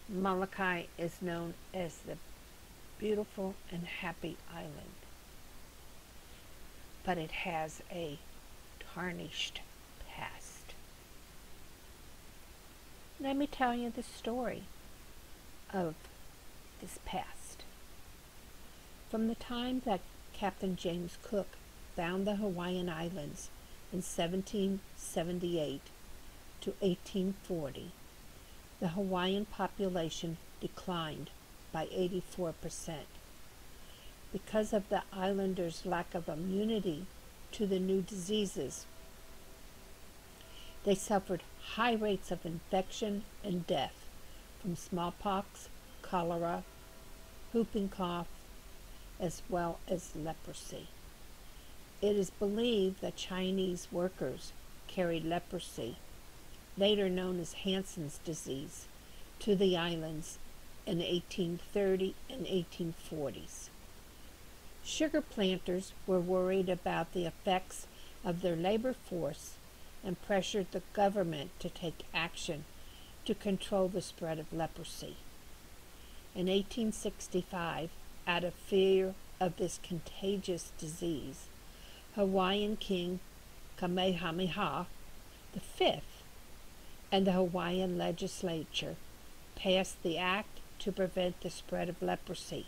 Molokai is known as the beautiful and happy island, but it has a tarnished past. Let me tell you the story of this past. From the time that Captain James Cook found the Hawaiian Islands in 1778 to 1840, the Hawaiian population declined by 84%. Because of the islanders' lack of immunity to the new diseases, they suffered high rates of infection and death from smallpox, cholera, whooping cough, as well as leprosy. It is believed that Chinese workers carried leprosy, later known as Hansen's disease, to the islands in 1830 and 1840s. Sugar planters were worried about the effects of their labor force and pressured the government to take action to control the spread of leprosy. In 1865, out of fear of this contagious disease, Hawaiian King Kamehameha V and the Hawaiian legislature passed the act to prevent the spread of leprosy.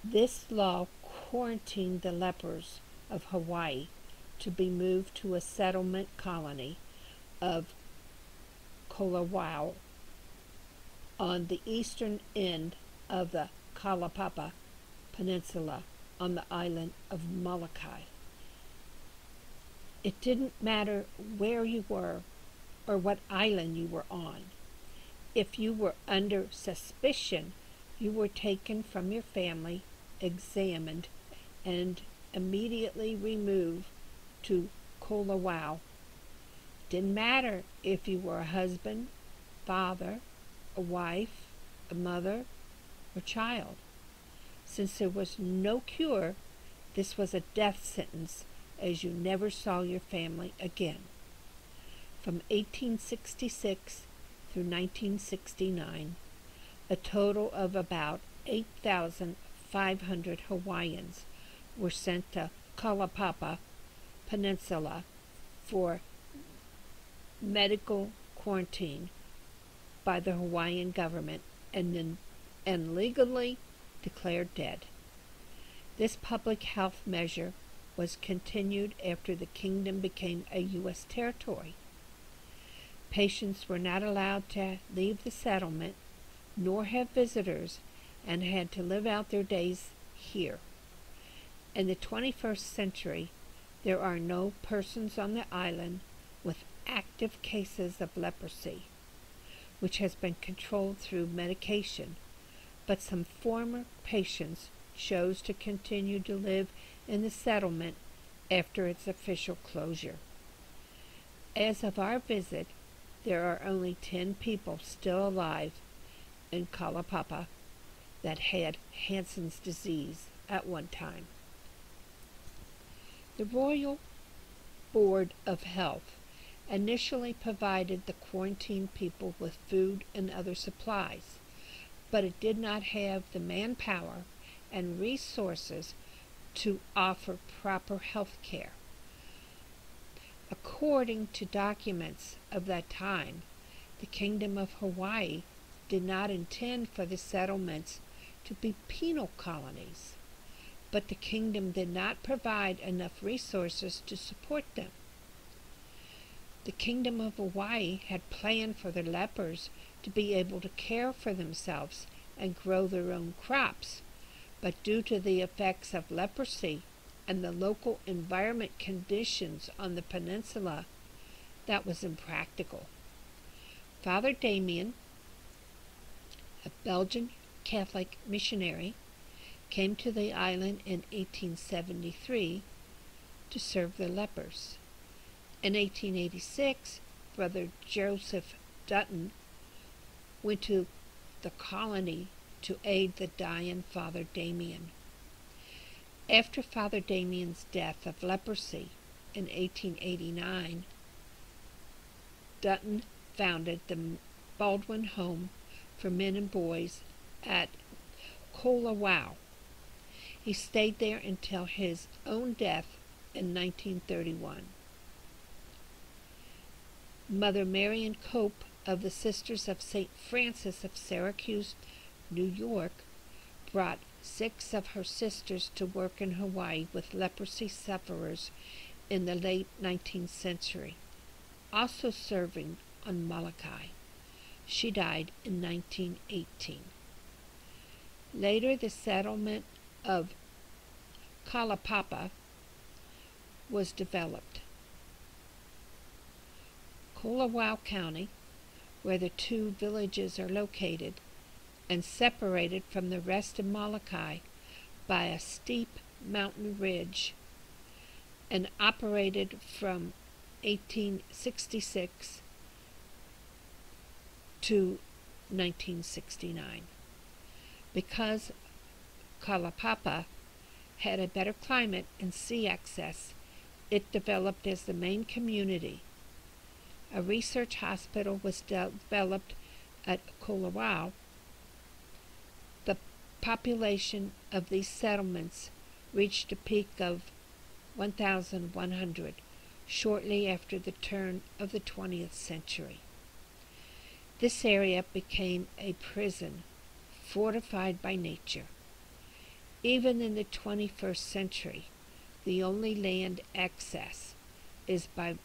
This law quarantined the lepers of Hawaii to be moved to a settlement colony of Kalawao on the eastern end of the Kalapapa Peninsula on the island of Molokai. It didn't matter where you were or what island you were on. If you were under suspicion, you were taken from your family, examined, and immediately removed to Kalawao. Didn't matter if you were a husband, father, a wife, a mother, or child. Since there was no cure, this was a death sentence, as you never saw your family again. From 1866 through 1969, a total of about 8,500 Hawaiians were sent to Kalapapa Peninsula for medical quarantine by the Hawaiian government and legally declared dead. This public health measure was continued after the kingdom became a U.S. territory. Patients were not allowed to leave the settlement nor have visitors and had to live out their days here. In the 21st century, there are no persons on the island with active cases of leprosy, which has been controlled through medication, but some former patients chose to continue to live in the settlement after its official closure. As of our visit, there are only 10 people still alive in Kalapapa that had Hansen's disease at one time. The Royal Board of Health initially provided the quarantined people with food and other supplies, but it did not have the manpower and resources to offer proper health care. According to documents of that time, the Kingdom of Hawaii did not intend for the settlements to be penal colonies, but the kingdom did not provide enough resources to support them. The Kingdom of Hawaii had planned for the lepers to be able to care for themselves and grow their own crops, but due to the effects of leprosy and the local environment conditions on the peninsula, that was impractical. Father Damien, a Belgian Catholic missionary, came to the island in 1873 to serve the lepers. In 1886, Brother Joseph Dutton went to the colony to aid the dying Father Damien. After Father Damien's death of leprosy in 1889, Dutton founded the Baldwin Home for men and boys at Kalawao. He stayed there until his own death in 1931. Mother Marian Cope of the Sisters of St. Francis of Syracuse, New York, brought 6 of her sisters to work in Hawaii with leprosy sufferers in the late 19th century, also serving on Molokai. She died in 1918. Later, the settlement of Kalapapa was developed. Kalawao County, where the 2 villages are located, and separated from the rest of Molokai by a steep mountain ridge, and operated from 1866 to 1969. Because Kalapapa had a better climate and sea access, it developed as the main community. A research hospital was developed at Kalawao. The population of these settlements reached a peak of 1,100 shortly after the turn of the 20th century. This area became a prison, fortified by nature. Even in the 21st century, the only land access is by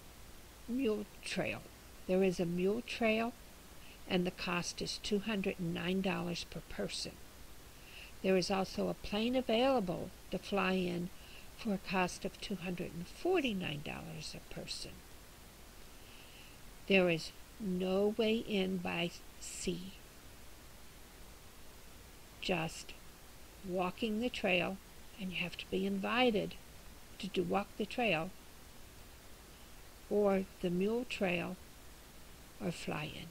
mule trail. There is a mule trail, and the cost is $209 per person. There is also a plane available to fly in for a cost of $249 a person. There is no way in by sea. Just walking the trail, and you have to be invited to walk the trail, or the mule trail, or fly in.